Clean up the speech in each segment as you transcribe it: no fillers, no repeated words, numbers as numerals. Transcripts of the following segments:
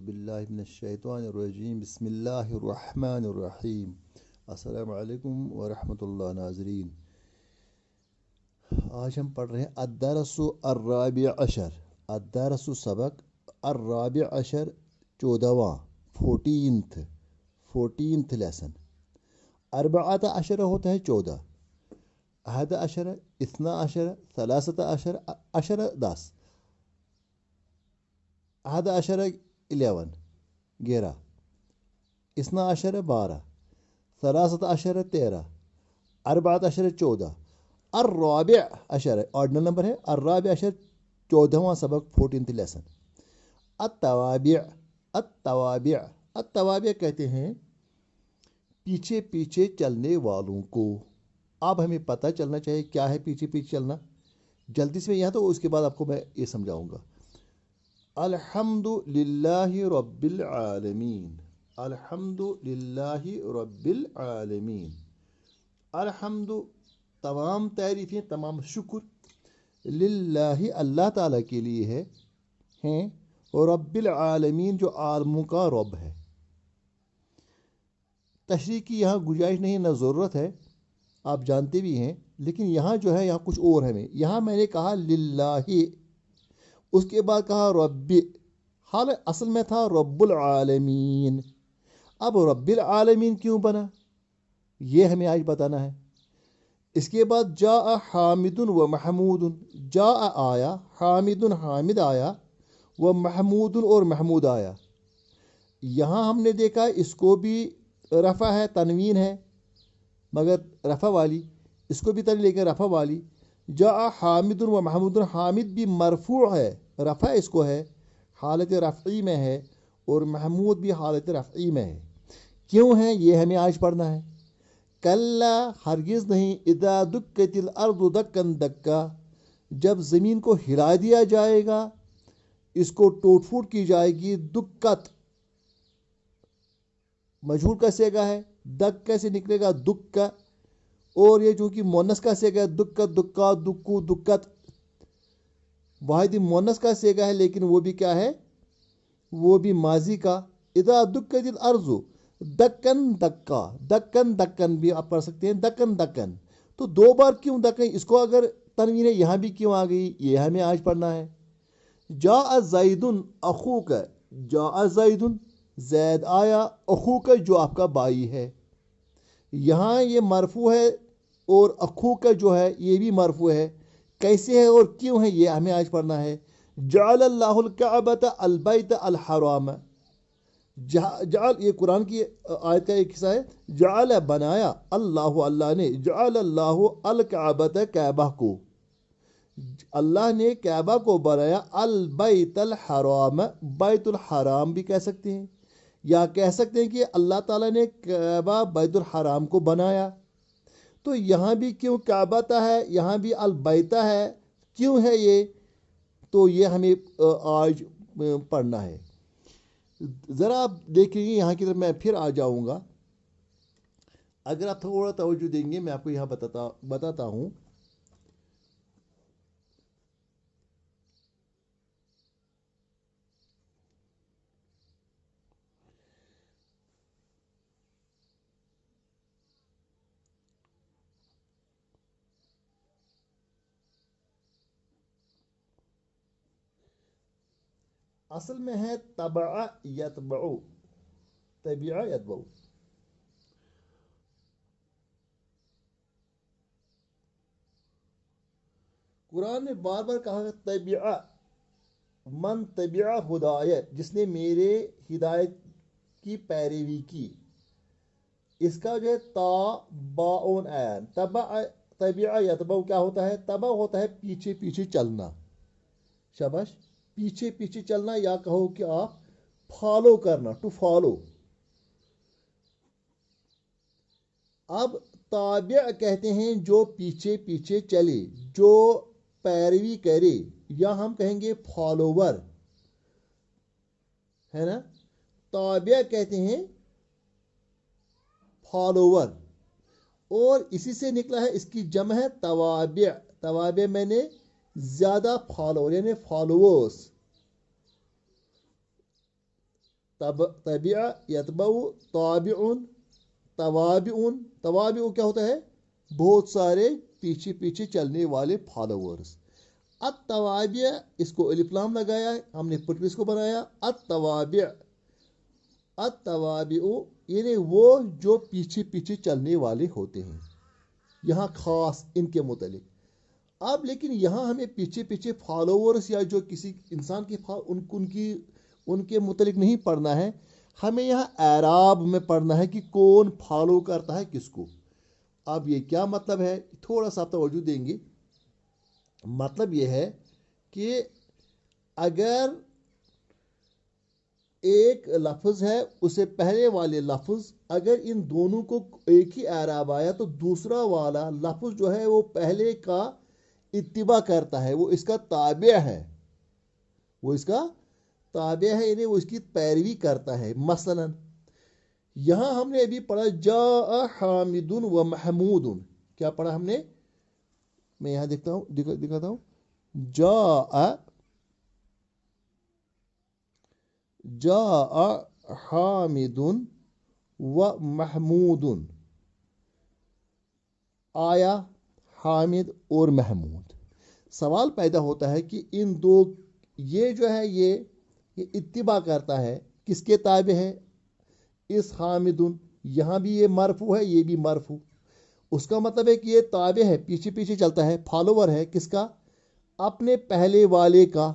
बिल्लाहि मिनश्शैतानिर्रजीम बिस्मिल्लाहिर्रहमानिर्रहीम। अस्सलामु अलैकुम व रहमतुल्लाह नाज़रीन। आज हम पढ़ रहे हैं अद्दरसु अर्राबि अशर। अद्दरसु सबक अर्राबि अशर 14वां 14th लेसन। अर्बअत अशर होता है 14, अहद अशर, इस्ना अशर, सलासत अशर, अशर 10, अहद अशर 11, इस्ना अशर 12, सलासत अशर 13, अर्बअत अशर 14, अर्राबि अशर ऑर्डिनल नंबर है। अर्राबि अशर 14वां सबक 14th लेसन। अत्तवाबि, अत्तवाबि, अत्तवाबि कहते हैं पीछे पीछे चलने वालों को। अब हमें पता चलना चाहिए क्या है पीछे पीछे चलना। जल्दी से यहाँ तो उसके बाद आपको मैं ये समझाऊंगा। अल्हम्दुलिल्लाहि रब्बिल आलमीन, अल्हम्दुलिल्लाहि रब्बिल आलमीन। अल्हम्दु तमाम तारीफ़ें, तमाम शुक्र, लिल्लाहि अल्लाह ताला के लिए हैं और रब्बिल आलमीन जो आलमों का रब है। तशरीह की यहाँ गुंजाइश नहीं, न ज़रूरत है, आप जानते भी हैं। लेकिन यहाँ जो है, यहाँ कुछ और है। यहाँ मैंने कहा लिल्लाहि, उसके बाद कहा रब्बी, हाल असल में था रब्बुल आलमीन। अब रब्बिल आलमीन क्यों बना, ये हमें आज बताना है। इसके बाद जा हामिदुन व महमूदुन, जा आया, हामिदुन हामिद आया, व महमूदुन और महमूद आया। यहाँ हमने देखा इसको भी रफ़ा है, तनवीन है, मगर रफ़ा वाली, इसको भी तनवीन लेकर रफ़ा वाली। जा हामिदुन व महमूदुन, हामिद भी मरफू है, रफ़ा इसको है, हालत रफ़ई में है, और महमूद भी हालत रफ़ई में है। क्यों है ये हमें आज पढ़ना है। कल्ला हरगिज़ नहीं, इदा दुक्कतिल अर्दु दक्कन दक्का, जब ज़मीन को हिला दिया जाएगा, इसको टूट फूट की जाएगी। दुक्कत मजहूर का सेगा है, दक कैसे निकलेगा दुक्का, और ये चूँकि मोनस का सेगा है, दुक्कत दुक्का दुक्कू दुक्कत, वाहिद मोनस का सेगा है, लेकिन वो भी क्या है, वो भी माजी का। इदा दुक्कतिल अर्ज़ु दक्कन दक्का, दक्कन दक्कन भी आप पढ़ सकते हैं, दक्कन दक्कन। तो दो बार क्यों दक्कन, इसको अगर तनवीन है यहाँ भी क्यों आ गई, ये हमें आज पढ़ना है। जा ज़ैदुन अखूक, जा ज़ैदुन, जैद आया, अखूक जो आपका भाई है। यहाँ ये मरफू है, और अखूक जो है ये भी मरफू है। कैसे है और क्यों है, ये हमें आज पढ़ना है। जअलल्लाहुल कअबत अल बैत अल हराम, जाल ये कुरान की आयत का एक हिस्सा है। जाल बनाया, अल्लाह अल्लाह ने, जाल अल्लाह अल कअबत कैबा को, अल्लाह ने कैबा को बनाया। अल बैतुल हराम, बैतुल हराम भी कह सकते हैं, या कह सकते हैं कि अल्लाह ताला ने कैबा बैतुल हराम को बनाया। तो यहाँ भी क्यों कैबाता है, यहाँ भी अल बैता है, क्यों है ये, तो ये हमें आज पढ़ना है। ज़रा आप देखेंगे यहाँ की तरफ मैं फिर आ जाऊँगा। अगर आप थोड़ा तवज्जो देंगे, मैं आपको यहाँ बताता हूँ। असल में है तबअ यतबउ, तबिअ यतबउ। कुरान ने बार बार कहा तबिअ, मन तबिअ हुदाय, जिसने मेरे हिदायत की पैरवी की। इसका जो है ता बाउन ऐन, तबअ तबिअ यतबउ क्या होता है, तबअ होता है पीछे पीछे चलना, शाबाश, पीछे पीछे चलना, या कहो कि आप फॉलो करना, टू फॉलो। अब ताबिअ कहते हैं जो पीछे पीछे चले, जो पैरवी करे, या हम कहेंगे फॉलोवर, है ना। ताबिअ कहते हैं फॉलोवर, और इसी से निकला है, इसकी जम है तवाबिअ। तवाबिअ मैंने ज्यादा फॉलोवर, यानी फॉलोवर्स। तबिअ यतबउ ताबिउन तवाबिउन, तवाबिउ क्या होता है? बहुत सारे पीछे पीछे चलने वाले फॉलोअर्स। अत-तवाबिअ, इसको अलिफ लाम लगाया, हमने पुटविस को बनाया। अत-तवाबिअ, अत-तवाबिउ यानी वो जो पीछे पीछे चलने वाले होते हैं, यहाँ खास इनके मुतलिक। अब लेकिन यहाँ हमें पीछे पीछे फॉलोअर्स या जो किसी इंसान के उनके मुतलिक नहीं पढ़ना है, हमें यहाँ एराब में पढ़ना है कि कौन फॉलो करता है किसको। अब ये क्या मतलब है, थोड़ा सा तवज्जो देंगे। मतलब ये है कि अगर एक लफ्ज़ है, उसे पहले वाले लफ्ज़ अगर इन दोनों को एक ही एराब आया तो दूसरा वाला लफ्ज़ जो है वो पहले का इत्तिबा करता है, वो इसका ताबे है, वो इसका ताबे है, यानी वो इसकी पैरवी करता है। मसलन यहाँ हमने अभी पढ़ा जा हामिदुन व महमूदुन, क्या पढ़ा हमने? मैं यहाँ दिखाता हूँ, जा हामिदुन व महमूदुन, आया हामिद और महमूद। सवाल पैदा होता है कि इन दो, ये जो है ये इत्तिबा करता है, किसके ताबे है? इस हामिदुन, यहाँ भी ये मरफू है, ये भी मरफू। उसका मतलब है कि ये ताबे है, पीछे पीछे चलता है, फॉलोवर है किसका? अपने पहले वाले का।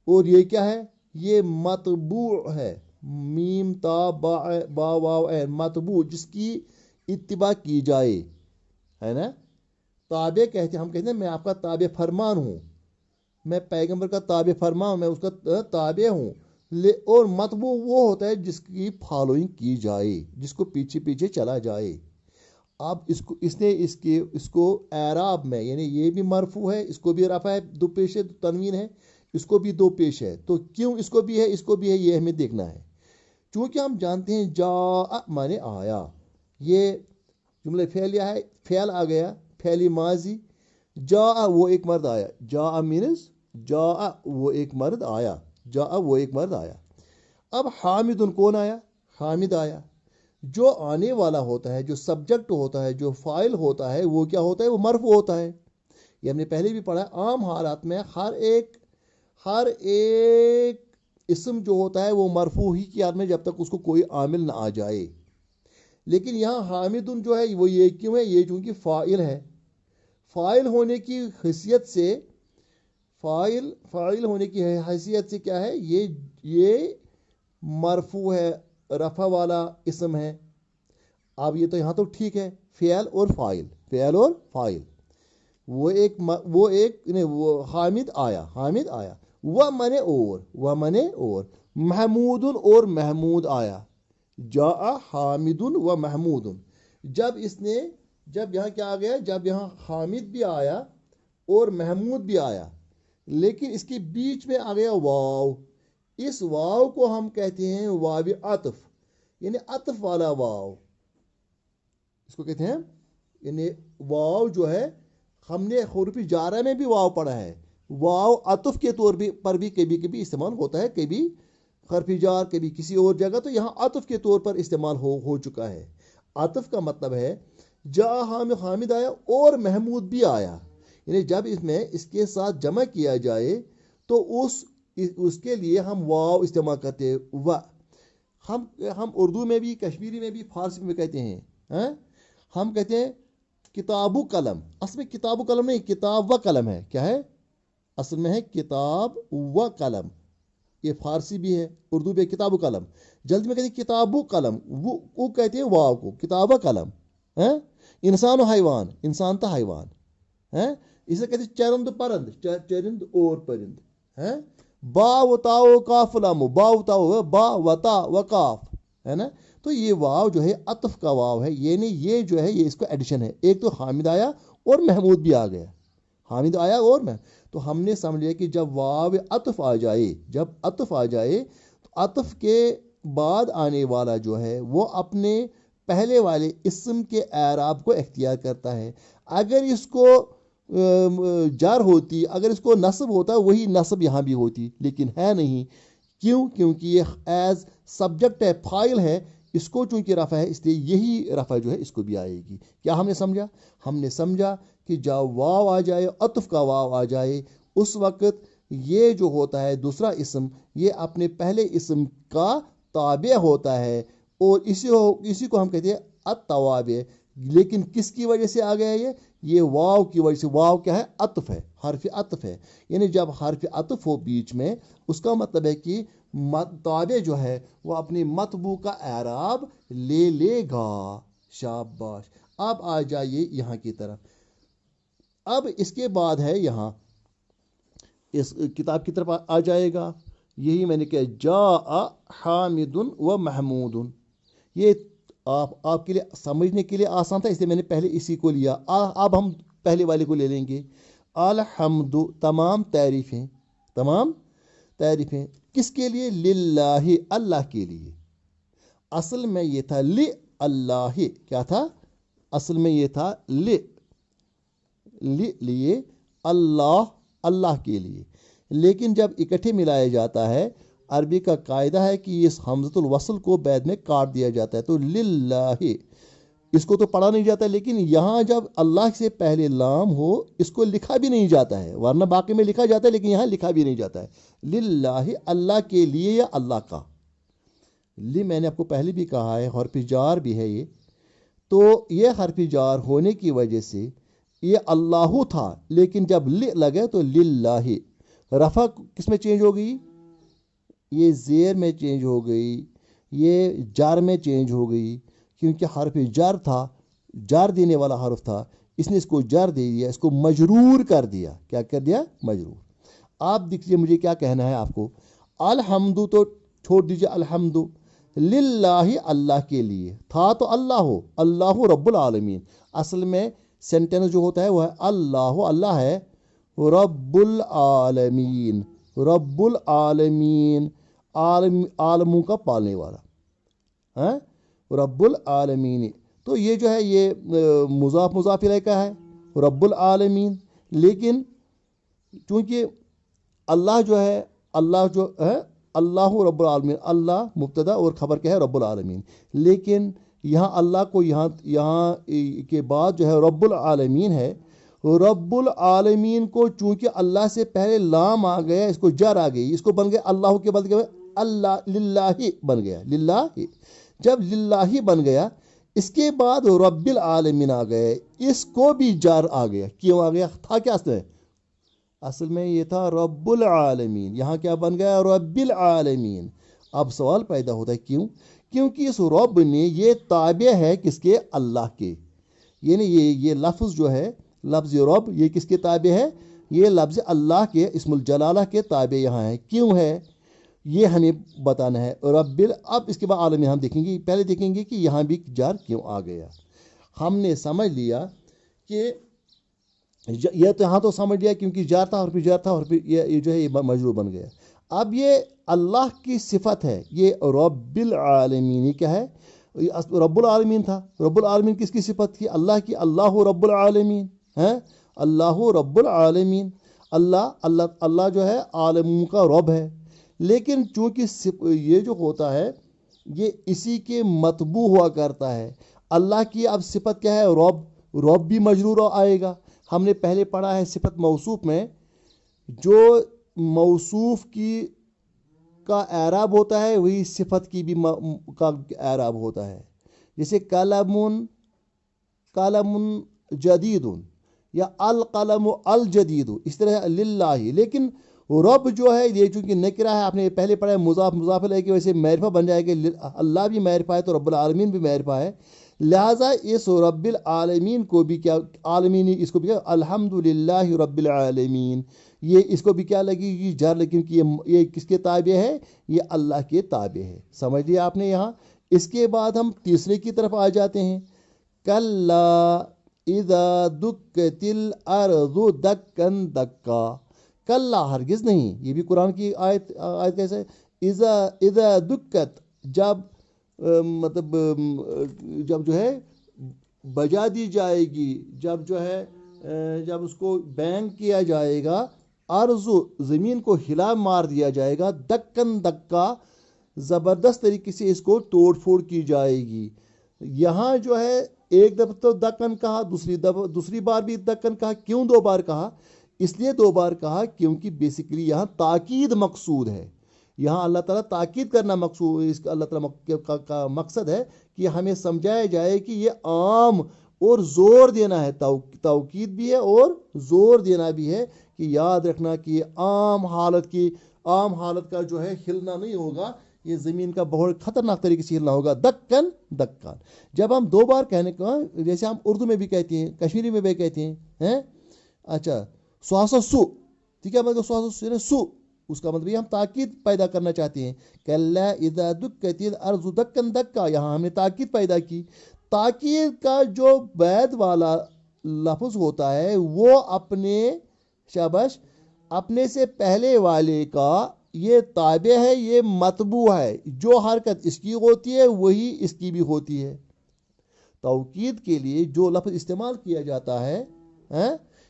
और ये क्या है? ये मतबू है, मीम ता बा वाव ऐन, मतबू जिसकी इत्तिबा की जाए, है ना। ताबे कहते हैं, हम कहते हैं मैं आपका ताबे फरमान हूँ, मैं पैगंबर का ताबे फरमान हूँ, मैं उसका ताबे हूँ। और मतबू वो होता है जिसकी फॉलोइंग की जाए, जिसको पीछे पीछे चला जाए। अब इसको एराब में, यानी ये भी मरफू है, इसको भी रफा है, दो पेश है, तनवीन है, इसको भी दो पेश है, तो क्यों इसको भी है इसको भी है, ये हमें देखना है। चूँकि हम जानते हैं जा माने आया, ये जुमला फ़ेलिया है, फ़ेल आ गया, फ़ेली माजी। जा वो एक मर्द आया, जा मीनस जा वो एक मर्द आया, जा वो एक मर्द आया। अब हामिदुन कौन आया? हामिद आया। जो आने वाला होता है, जो सब्जेक्ट होता है, जो फाइल होता है, वो क्या होता है? वो मरफू होता है। ये हमने पहले भी पढ़ा है। आम हालात में हर एक इसम जो होता है वो मरफू ही की हालत में, जब तक उसको कोई आमिल ना आ जाए। लेकिन यहाँ हामिदुन जो है वो ये क्यों है? ये चूँकि फ़ाइल है। फ़ाइल होने की हैसियत से, फ़ाइल होने की हैसियत से क्या है? ये मरफू है, रफ़ा वाला इसम है। अब ये तो यहाँ तो ठीक है, फ़ेल और फ़ाइल, वो एक नहीं, वो हामिद आया, वह मने और महमूदुन और महमूद आया। जा हामिदुन व महमूदुन, जब यहाँ क्या आ गया? जब यहाँ हामिद भी आया और महमूद भी आया, लेकिन इसके बीच में आ गया वाव। इस वाव को हम कहते हैं वाव अतफ, यानी अतफ वाला वाव, इसको कहते हैं। यानी वाव जो है, हमने हुर्फ़ जारा में भी वाव पढ़ा है, वाव अतफ के तौर पर भी कभी कभी इस्तेमाल होता है, कभी हर्फ़ जार, कभी किसी और जगह, तो यहाँ अतफ के तौर पर इस्तेमाल हो चुका है। अतफ का मतलब है जा हामिद आया और महमूद भी आया, यानी जब इसके साथ जमा किया जाए तो उसके लिए हम वाव इस्तेमाल करते हैं। व हम उर्दू में भी, कश्मीरी में भी, फारसी में कहते हैं, हम कहते हैं किताबु कलम। असल में किताबु कलम नहीं, किताब व कलम है। क्या है? असल में है किताब व कलम। ये फारसी भी है, उर्दू भी किताबु कलम। जल्दी में कहते हैं किताबु कलम, वो कहते हैं वाव को किताब कलम है। इंसान हैवान, इंसान था हैवान है, इसे कहते हैं चरंद परंद, चरिंद और परिंद है। बा वताओ काफलामो, बा वताओ बा वता वकाफ, है ना। तो ये वाव जो है अतफ का वाव है, ये नहीं, ये जो है ये इसका एडिशन है। एक तो हामिद आया और महमूद भी आ गया, हामिद आया और मैं, तो हमने समझ लिया कि जब वाव अतफ आ जाए तो अतफ के बाद आने वाला जो है वो अपने पहले वाले इस्म के एराब को इख्तियार करता है। अगर इसको जार होती, अगर इसको नस्ब होता, वही नस्ब यहाँ भी होती, लेकिन है नहीं। کیوں؟ کیونکہ یہ ایز سبجیکٹ ہے، فائل ہے، اس کو چونکہ رفع ہے اس لیے یہی رفع جو ہے اس کو بھی آئے گی۔ کیا ہم نے سمجھا؟ ہم نے سمجھا کہ جب واو آ جائے، عطف کا واو آ جائے، اس وقت یہ جو ہوتا ہے دوسرا اسم، یہ اپنے پہلے اسم کا تابع ہوتا ہے، اور اسی کو ہم کہتے ہیں التوابع۔ لیکن کس کی وجہ سے آ گیا یہ واو کی وجہ سے۔ واو کیا ہے؟ عطف ہے، حرف عطف ہے، یعنی جب حرف عطف ہو بیچ میں، اس کا مطلب ہے کہ تابع جو ہے وہ اپنی متبوع کا اعراب لے لے گا۔ شاباش۔ اب آ جائیے یہاں کی طرف۔ اب اس کے بعد ہے یہاں اس کتاب کی طرف آ جائے گا، یہی میں نے کہا جاء حامد و محمود۔ یہ آپ کے لیے سمجھنے کے لیے آسان تھا، اس لیے میں نے پہلے اسی کو لیا۔ اب ہم پہلے والے کو لے لیں گے۔ الحمد، تمام تعریفیں، تمام تعریفیں کس کے لیے؟ للہ، اللہ کے لیے۔ اصل میں یہ تھا اللہ، کیا تھا؟ اصل میں یہ تھا لیے اللہ، اللہ کے لیے۔ لیکن جب اکٹھے ملایا جاتا ہے، عربی کا قاعدہ ہے کہ اس حمزۃ الوصل کو بعد میں کاٹ دیا جاتا ہے، تو للہ، اس کو تو پڑھا نہیں جاتا، لیکن یہاں جب اللہ سے پہلے لام ہو، اس کو لکھا بھی نہیں جاتا ہے، ورنہ باقی میں لکھا جاتا ہے لیکن یہاں لکھا بھی نہیں جاتا ہے۔ للہ، اللہ کے لیے یا اللہ کا۔ میں نے آپ کو پہلے بھی کہا ہے حرف جار بھی ہے یہ، تو یہ حرف جار ہونے کی وجہ سے یہ اللہ تھا، لیکن جب لگے تو للہ۔ رفع کس میں چینج ہو گئی؟ یہ زیر میں چینج ہو گئی، یہ جار میں چینج ہو گئی، کیونکہ حرف جار تھا، جار دینے والا حرف تھا، اس نے اس کو جار دے دیا، اس کو مجرور کر دیا۔ کیا کر دیا؟ مجرور۔ آپ دیکھیے مجھے کیا کہنا ہے آپ کو۔ الحمد تو چھوڑ دیجیے، الحمد للہ، اللہ کے لیے تھا، تو اللہ رب العالمین۔ اصل میں سینٹینس جو ہوتا ہے وہ ہے اللہ ہے رب العالمین، رب العالمین، عالموں کا پالنے والا، رب العالمین۔ تو یہ جو ہے یہ مضاف مضاف الیہ کا ہے، رب العالمین، لیکن چونکہ اللہ جو ہے، اللہ رب العالمین، اللہ مبتدا اور خبر کیا ہے؟ رب العالمین۔ لیکن یہاں اللہ کو یہاں کے بعد جو ہے رب العالمین ہے، رب العالمین کو چونکہ اللہ سے پہلے لام آ گیا، اس کو جر آ گئی، اس کو بن گیا اللہ کے بعد اللہ، للہ بن گیا، للہ۔ جب للہ بن گیا، اس کے بعد رب العالمین آ گئے، اس کو بھی جر آ گیا۔ کیوں آ گیا؟ تھا کیا اصل میں یہ تھا رب العالمین، یہاں کیا بن گیا؟ رب العالمین۔ اب سوال پیدا ہوتا ہے کیوں؟ کیونکہ اس رب نے یہ تابع ہے کس کے؟ اللہ کے، یعنی یہ لفظ جو ہے، لفظ رب، یہ کس کے تابع ہے؟ یہ لفظ اللہ کے، اسم الجلالہ کے تابع یہاں ہے۔ کیوں ہے یہ ہمیں بتانا ہے۔ اب اس کے بعد عالمین ہم دیکھیں گے، پہلے دیکھیں گے کہ یہاں بھی جار کیوں آ گیا۔ ہم نے سمجھ لیا کہ یہ تو یہاں تو سمجھ لیا کیونکہ جار تھا، اور پھر جار تھا، اور پھر یہ جو ہے یہ مجرور بن گیا۔ اب یہ اللہ کی صفت ہے، یہ رب العالمین، یہ کیا ہے؟ رب العالمین تھا۔ رب العالمین کس کی صفت تھی؟ اللہ کی، اللہ رب العالمین ہے، اللہ رب العالمین۔ اللہ جو ہے عالموں کا رب ہے، لیکن چونکہ یہ جو ہوتا ہے یہ اسی کے متبوع ہوا کرتا ہے۔ اللہ کی اب صفت کیا ہے؟ رب بھی مجرور آئے گا۔ ہم نے پہلے پڑھا ہے صفت موصوف میں، جو موصوف کا اعراب ہوتا ہے وہی صفت کی بھی کا اعراب ہوتا ہے۔ جیسے قلم جدید یا القلم الجدید، اس طرح للہ۔ لیکن رب جو ہے یہ چونکہ نکرہ ہے، آپ نے پہلے پڑھا ہے مضاف مضاف الیہ کی وجہ سے معرفہ بن جائے گا، اللہ بھی معرفہ ہے تو رب العالمین بھی معرفہ ہے، لہٰذا اس رب العالمین کو بھی کیا عالمین، اس کو بھی کیا الحمدللہ رب العالمین، یہ اس کو بھی کیا لگے گی؟ جر، لیکن یہ کس کے تابع ہے؟ یہ اللہ کے تابع ہے۔ سمجھ لیا آپ نے یہاں۔ اس کے بعد ہم تیسرے کی طرف آ جاتے ہیں۔ کلا اذا دکت الارض دکن دکا، کلا ہرگز نہیں، یہ بھی قرآن کی آیت کیسے ہے؟ اذا دکت، جب مطلب جب جو ہے بجا دی جائے گی، جب جو ہے جب اس کو بینگ کیا جائے گا، अर्ज़ ज़मीन को हिला मार दिया जाएगा, दक्कन दक्का, ज़बरदस्त तरीके से इसको तोड़ फोड़ की जाएगी। यहाँ जो है एक दफ़ा तो दक्कन कहा, दूसरी बार भी दक्कन कहा। क्यों दो बार कहा? इसलिए दो बार कहा क्योंकि बेसिकली यहाँ ताकीद मकसूद है। यहाँ अल्लाह ताला ताकीद करना मकसूद, इसका अल्लाह ताला का मकसद है कि हमें समझाया जाए कि ये आम, और ज़ोर देना है, ताकीद भी है और ज़ोर देना भी है कि याद रखना कि आम हालत का जो है हिलना नहीं होगा, ये ज़मीन का बहुत ख़तरनाक तरीके से हिलना होगा। दक्कन दक्कन, जब हम दो बार कहने का, जैसे हम उर्दू में भी कहते हैं, कश्मीरी में भी कहते हैं, अच्छा स्वासा सु, ठीक है, मतलब स्वासा सु, उसका मतलब हम ताकीद पैदा करना चाहते हैं। कल्ला इज़ा दुक्कतिल अर्ज़ु दक्कन दक्का, यहाँ हमने ताकीद पैदा की। ताकीद का जो बैद वाला लफ्ज़ होता है वो अपने से पहले वाले का ये ताबे है, ये मतबू है। जो हरकत इसकी होती है वही इसकी भी होती है। ताकीद के लिए जो लफ्ज़ इस्तेमाल किया जाता है,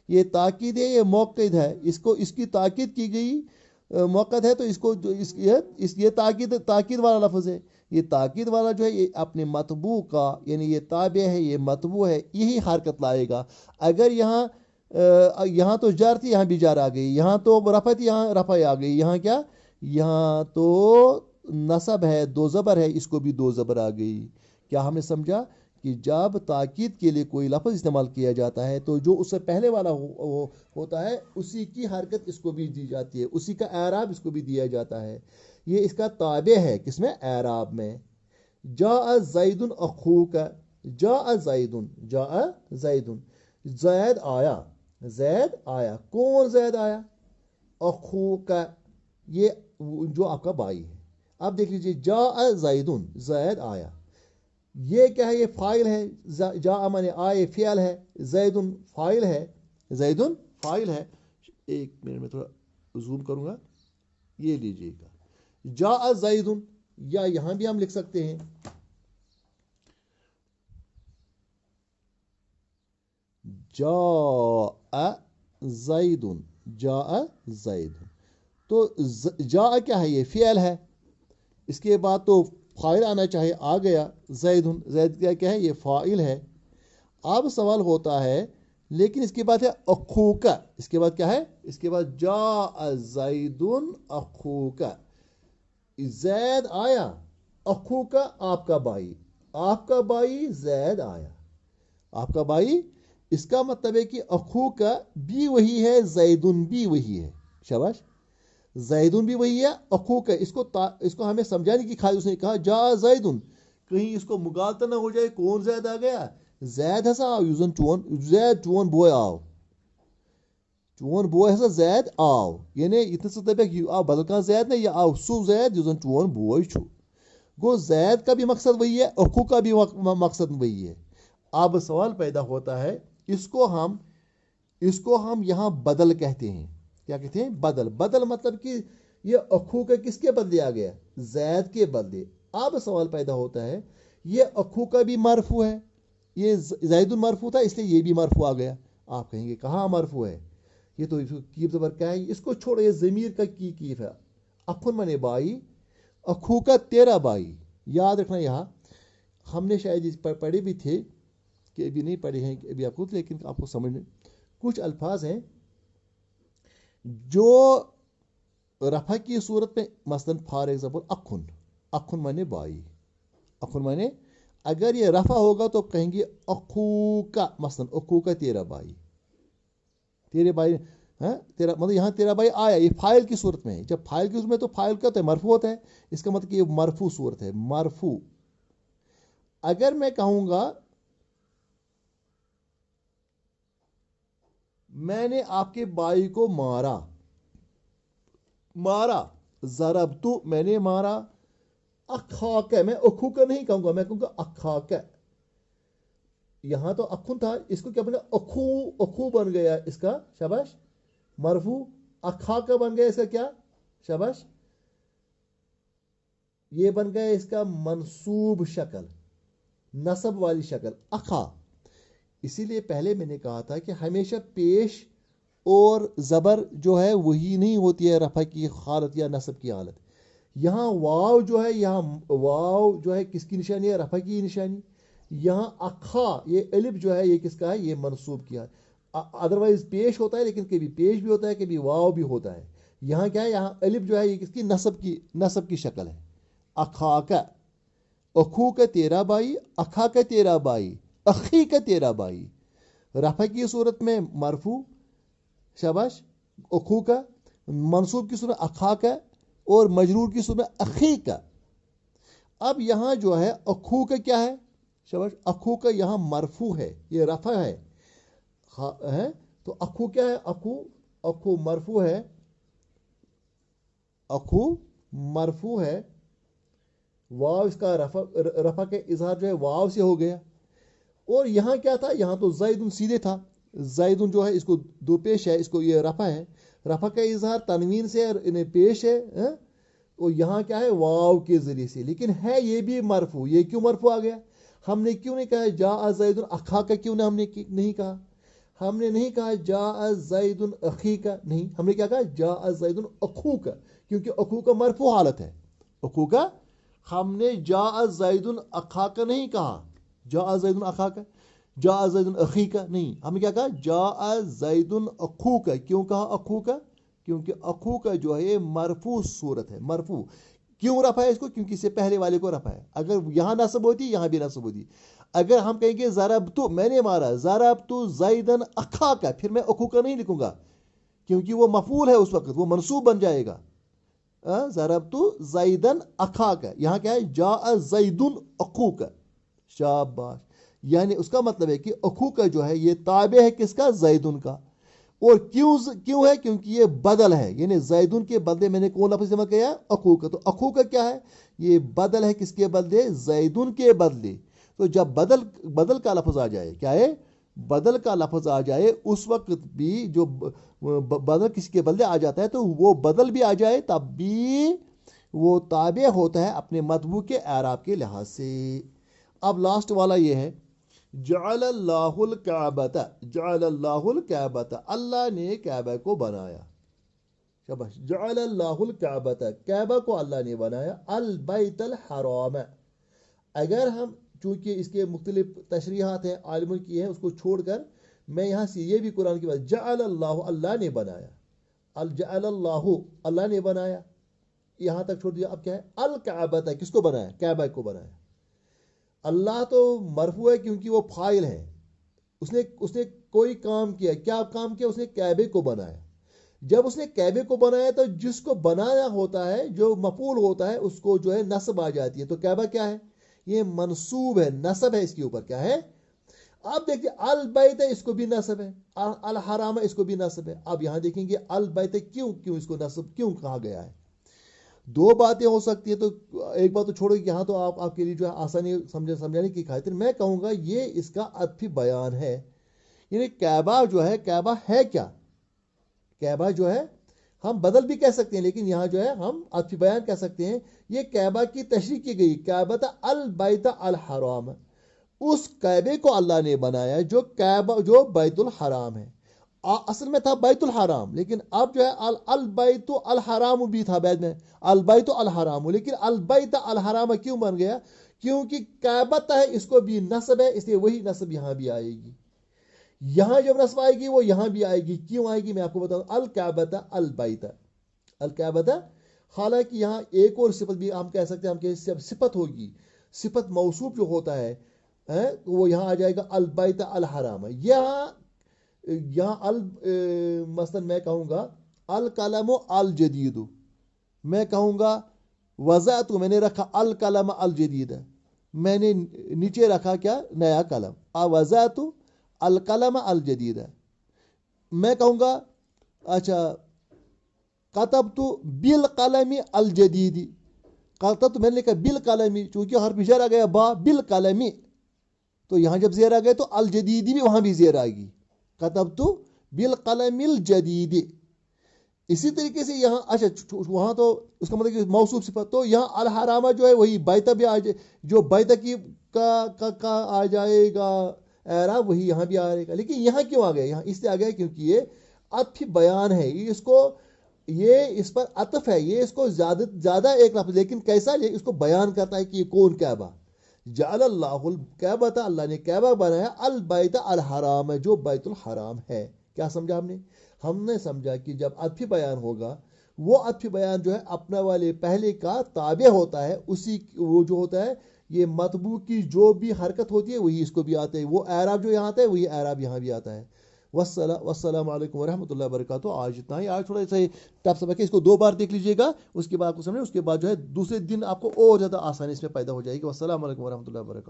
ये ताकीद है, ये मौक़िद है, इसकी ताकीद की गई मौक़िद है, तो इसको जो ये ताकीद वाला लफ्ज़ है। ये ताकीद वाला जो है ये अपने मतबू का, यानी ये ताबे है, ये मतबू है, यही हरकत लाएगा। अगर यहाँ तो जर थी, यहाँ भी जर आ गई, यहाँ तो रफ़ा थी, यहाँ रफ़ा आ गई, यहाँ क्या, यहाँ तो नसब है, दो ज़बर है, इसको भी दो ज़बर आ गई। क्या हमने समझा कि जब ताकीद के लिए कोई लफ्ज़ इस्तेमाल किया जाता है तो जो उससे पहले वाला होता है उसी की हरकत इसको भी दी जाती है, उसी का एराब इसको भी दिया जाता है। ये इसका ताबे है, किसमें, एराब में। जा ज़ैदुन अखूका, जा ज़ैदुन, ज़ैद आया। कौन ज़ैद आया? अखूका, ये जो आपका भाई है। अब देख लीजिए, जा ज़ैदुन, ज़ैद आया, ये क्या है, ये फाइल है। जा माने आए फ़ियल है, ज़ैदुन फाइल है। एक मिनट में थोड़ा जूम करूंगा, ये लीजिएगा, जा ज़ैदुन, या यहां भी हम लिख सकते हैं जा ज़ैदुन, तो जा क्या है, ये फ़ियल है, इसके बाद तो फाइल आना चाहिए, आ गया ज़ैदुन, ज़ैद क्या है, ये फ़ाइल है। अब सवाल होता है, लेकिन इसके बाद है अखूका, इसके बाद क्या है, इसके बाद जा ज़ैदुन अखूका, ज़ैद आया, अखूका आपका भाई ज़ैद आया, आपका भाई। इसका मतलब है कि अखूका भी वही है, ज़ैदुन भी वही है। शाबाश, ज़ैदुन भी वही है, अखूका। इसको हमें समझाने की खातिर उसने कहा जा ज़ैदुन, कहीं इसको मुगालता ना हो जाए, कौन ज़ैद आ गया, ज़ैद हसा आओ, यूजन चोन बोय आओ, चोन बोय हसा ज़ैद आओ, यानी इतने से तब यह आओ बदल का ज़ैद नहीं, यह आओ सु ज़ैद यूजन चोन बोय छु। गो ज़ैद का भी मकसद वही है, अखू का भी मकसद वही है। अब सवाल पैदा होता है, इसको हम यहाँ बदल कहते हैं। क्या कहते हैं, बदल मतलब कि ये अखू का किसके बदले आ गया, ज़ैद के बदले। अब सवाल पैदा होता है, ये अखू का भी मरफू है, ये ज़ैदुन मरफू था, इसलिए ये भी मरफू आ गया। आप कहेंगे कहाँ मरफू है, ये तो कीफ ज़बर क्या है, इसको छोड़ो, ये ज़मीर का कीफ है। अखुन मने भाई, अखू का तेरा भाई। याद रखना, यहाँ हमने शायद इस पर पढ़े भी थे कि अभी नहीं पढ़े हैं अभी आपको, लेकिन आपको समझने कुछ अल्फाज हैं जो रफ़ा की सूरत में, मसलन फॉर एग्जाम्पल अखुन माने भाई, अखुन माने अगर ये रफ़ा होगा तो कहेंगे अखू का, मसलन अखू का तेरा भाई, तेरे भाई, तेरा मतलब यहाँ तेरा भाई आया, ये फाइल की सूरत में है। जब फाइल की सूरत में तो फाइल क्या होता है, मरफू होता है, इसका मतलब कि ये मरफू सूरत है, मरफू। अगर मैं कहूंगा मैंने आपके भाई को मारा, ज़रबतु मैंने मारा, अखाका, मैं अखू का नहीं कहूंगा, मैं कहूंगा अखाका। यहां तो अखुन था, इसको क्या बना, अखू बन गया इसका, शाबाश, मरफू। अखाका बन गया इसका क्या, शाबाश, ये बन गया इसका मंसूब शक्ल, नसब वाली शक्ल, अखा। इसीलिए पहले मैंने कहा था कि हमेशा पेश اور زبر جو ہے وہی نہیں ہوتی ہے رفع کی حالت یا نصب کی حالت. یہاں واو جو ہے، یہاں واو جو ہے کس کی نشانی ہے؟ رفع کی نشانی. یہاں اکھا یہ الف جو ہے یہ کس کا ہے؟ یہ منصوب کیا. ادروائز پیش ہوتا ہے، لیکن کبھی پیش بھی ہوتا ہے، کبھی واو بھی ہوتا ہے. یہاں کیا ہے؟ یہاں الف جو ہے یہ کس کی؟ نصب کی شکل ہے. اکھا کا، اخو کا تیرا بھائی، اکھا کا تیرا بھائی، اخی کا تیرا بھائی. رفع کی صورت میں مرفوع، شاباش، اخو کا. منصوب کی صورت اکھا کا، اور مجرور کی صورت میں اخی کا. اب یہاں جو ہے اخو کا کیا ہے؟ شاباش، اخو کا یہاں مرفوع ہے، یہ رفع ہے. تو اخو کیا ہے؟ اخو مرفوع ہے، اخو مرفوع ہے. واو اس کا رفع کا اظہار جو ہے واو سے ہو گیا. اور یہاں کیا تھا؟ یہاں تو زیدن سیدھے تھا. زیدن جو ہے اس کو دو پیش ہے، اس کو یہ رفع ہے. رفع کا اظہار تنوین سے انہیں پیش ہے. اور یہاں کیا ہے؟ واو کے ذریعے سے. لیکن ہے یہ بھی مرفوع. یہ کیوں مرفوع آ گیا؟ ہم نے کیوں نہیں کہا جاء زید اخا کا؟ کیوں ہم نے نہیں کہا؟ ہم نے نہیں کہا جاء زید اخی کا، نہیں، ہم نے کیا کہا؟ جاء زید اخو کا، کیونکہ اخو کا مرفوع حالت ہے. اخو کا ہم نے جاء زید اخا کا نہیں کہا، جاء زید اخا کا، جاء زید اخی کا نہیں. ہم نے کیا کہا؟ جاء زید اخو کا. کیوں کہا اخو کا؟ کیونکہ اخو کا جو ہے یہ مرفوع صورت ہے. مرفوع کیوں رفع ہے اس کو؟ کیونکہ اس سے پہلے والے کو رفع ہے. اگر یہاں نصب ہوتی، یہاں بھی نصب ہوتی. اگر ہم کہیں گے ضربت، میں نے مارا، ضربت زیدن اخا کا، پھر میں اخو کا نہیں لکھوں گا، کیونکہ وہ مفعول ہے، اس وقت وہ منصوب بن جائے گا. ضربت زیدن اخا کا. یہاں کیا ہے؟ جاء زیدن اخو کا. شاباش. یعنی اس کا مطلب ہے کہ اخو کا جو ہے یہ تابع ہے کس کا؟ زیدن کا. اور کیوں ہے؟ کیونکہ یہ بدل ہے. یعنی زیدن کے بدلے میں نے کون لفظ استعمال کیا؟ اخو کا. تو اخو کا کیا ہے؟ یہ بدل ہے کس کے بدلے؟ زیدن کے بدلے. تو جب بدل کا لفظ آ جائے، کیا ہے؟ بدل کا لفظ آ جائے، اس وقت بھی جو بدل کسی کے بدلے آ جاتا ہے تو وہ بدل بھی آ جائے تب بھی وہ تابع ہوتا ہے اپنے مطبوع کے اعراب کے لحاظ سے. اب لاسٹ والا یہ ہے، جعل اللہ الکعبۃ، جعل اللہ الکعبۃ، اللہ نے کعبہ کو بنایا. شاباش. جعل اللہ الکعبۃ، کعبہ کو اللہ نے بنایا. البیت الحرام. اگر ہم، چونکہ اس کے مختلف تشریحات ہیں عالموں کی ہیں، اس کو چھوڑ کر میں یہاں سے یہ بھی قرآن کی بات، جعل اللہ، اللہ نے بنایا. جعل اللہ، اللہ نے بنایا، یہاں تک چھوڑ دیا. اب کیا ہے؟ الکعبۃ، کس کو بنایا؟ کعبہ کو بنایا. اللہ تو مرفوع ہے کیونکہ وہ فاعل ہے. اس نے کوئی کام کیا. کیا کام کیا؟ اس نے کعبے کو بنایا. جب اس نے کعبے کو بنایا تو جس کو بنانا ہوتا ہے، جو مفعول ہوتا ہے، اس کو جو ہے نصب آ جاتی ہے. تو کعبہ کیا ہے؟ یہ منصوب ہے، نصب ہے اس کے اوپر. کیا ہے؟ اب دیکھیے البیت، اس کو بھی نصب ہے. الحرام، اس کو بھی نصب ہے. اب یہاں دیکھیں گے البیت کیوں اس کو نصب کیوں کہا گیا ہے. دو باتیں ہو سکتی ہے. تو ایک بات تو چھوڑو کہ یہاں تو آپ کے لیے جو ہے آسانی سمجھانے کی خاطر میں کہوں گا یہ اس کا عطفی بیان ہے. یعنی کعبہ جو ہے، کعبہ ہے کیا؟ کعبہ جو ہے ہم بدل بھی کہہ سکتے ہیں، لیکن یہاں جو ہے ہم عطفی بیان کہہ سکتے ہیں. یہ کعبہ کی تشریح کی گئی، کعبۃ البیت الحرام. اس کعبے کو اللہ نے بنایا جو بیت الحرام ہے. اصل میں تھا بیت الحرام، لیکن اب جو ہے البیت الحرام بھی تھا بعد میں، البیت الحرام. لیکن البیت الحرام کیوں بن گیا؟ کیونکہ کعبۃ ہے، اس کو بھی نصب ہے، اس لیے وہی نصب یہاں بھی آئے گی. یہاں جب نصب آئے گی وہ یہاں بھی آئے گی. کیوں آئے گی میں آپ کو بتاؤں. الکعبۃ البیت، الکعبۃ. حالانکہ یہاں ایک اور صفت بھی ہم کہہ سکتے ہیں، ہم کہ صفت ہوگی، صفت موصوف جو ہوتا ہے وہ یہاں آ جائے گا البیت الحرام. یہاں مثلا میں کہوں گا القلم الجدید، میں کہوں گا وضعت، میں نے رکھا القلم الجدید، میں نے نیچے رکھا کیا؟ نیا قلم. وضعت القلم الجدید. میں کہوں گا اچھا کتبت بالقلم الجدید، کتبت میں نے لکھا بالقلم، چونکہ حرف جر آ گیا با بالقلم، تو یہاں جب زیر آ گئے تو الجدیدی بھی وہاں بھی زیر آئے گی. کتبت بالقلم الجدید. اسی طریقے سے یہاں اچھا وہاں تو اس کا مطلب کہ موصوف صفت. تو یہاں الحرامہ جو ہے وہی بیت بھی آ جائے، جو بیت کی کا آ جائے گا اعراب، وہی یہاں بھی آئے گا. لیکن یہاں کیوں آ گیا؟ یہاں اس لیے آ گیا کیونکہ یہ عطفی بیان ہے، یہ اس پر عطف ہے، یہ اس کو زیادہ ایک لفظ، لیکن کیسا، یہ اس کو بیان کرتا ہے کہ یہ کون کعبہ. جعل اللہ الکعبۃ، اللہ نے کعبہ بنایا، البیت الحرام ہے، جو بیت الحرام ہے. کیا سمجھا ہم نے سمجھا کہ جب عطفی بیان ہوگا، وہ عطفی بیان جو ہے اپنا والے پہلے کا تابع ہوتا ہے، وہ جو ہوتا ہے یہ مطبوع کی جو بھی حرکت ہوتی ہے وہی اس کو بھی آتا ہے، وہ اعراب جو یہاں آتا ہے وہی اعراب یہاں بھی آتا ہے. والسلام علیکم ورحمۃ اللہ وبرکاتہ. آج اتنا ہی. آج تھوڑا سا ٹف سبق ہے، اس کو 2 بار دیکھ لیجیے گا، اس کے بعد آپ کو سمجھے، اس کے بعد جو ہے دوسرے دن آپ کو اور زیادہ آسانی اس میں پیدا ہو جائے گی. والسلام علیکم ورحمۃ اللہ وبرکاتہ.